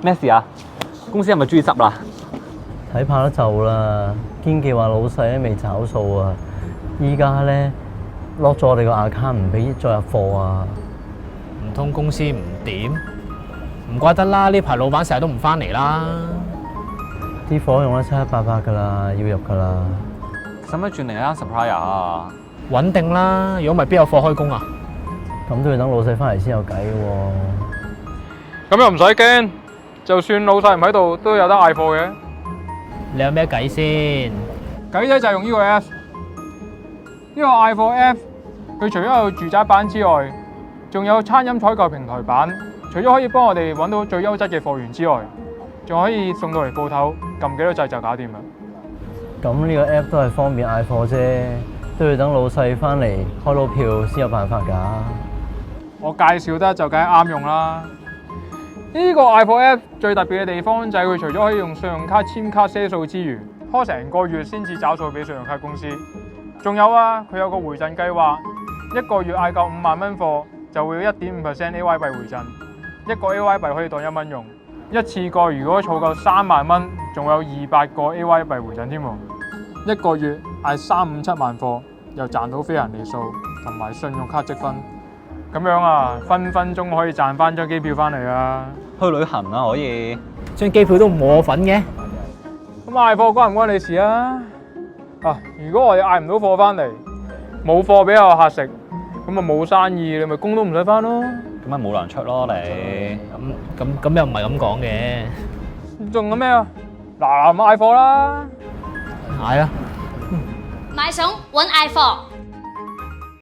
咩事啊？公司係咪終於執啦？睇怕都就啦，堅記話老細咧未找數啊！依家咧落咗我哋個 account 唔俾再入貨啊！唔通公司唔掂？唔怪得啦，呢排老闆成日都唔翻嚟啦。啲貨用得七七八八㗎啦，要入㗎啦。使唔使轉另一間 supplier 啊？穩定啦，如果唔係邊有貨開工啊？咁都要等老細翻嚟先有計嘅喎。咁又唔使驚，就算老細唔喺度，都有得嗌貨嘅。你有咩計先？計仔就係用呢個 app，呢個嗌貨 app，佢除咗有住宅版之外，仲有餐飲採購平台版。除咗可以幫我哋揾到最優質嘅貨源之外，仲可以送到嚟鋪頭，撳幾多掣就搞掂啦。咁呢個 app 都係方便嗌貨啫，都要等老細翻嚟開到票先有辦法㗎。我介紹得就梗係啱用啦。呢個嗌貨 app 最特別嘅地方就係佢除咗可以用信用卡簽卡賒數之餘，拖成個月先至找數俾信用卡公司。仲有啊，佢有個回贈計劃，一個月嗌夠5萬蚊貨，就會有1.5% AY 幣回贈。一個 AY 幣可以當1蚊用，一次過如果儲夠3萬蚊，仲有200個 AY 幣回贈添喎。一個月嗌357萬貨，又賺到飛行里數同埋信用卡積分，咁樣啊，分分鐘可以賺翻張機票翻嚟啊！去旅行啊可以。張機票都唔冇我份嘅。咁嗌貨關唔關你事啊？如果我哋嗌唔到貨翻嚟，冇貨俾我客食，咁咪冇生意，你咪工都唔使翻咯。咁咪冇糧出咯你。咁又唔係咁講嘅。仲有咩啊？嗱嗌貨啦！嗌啦！買餸揾嗌貨。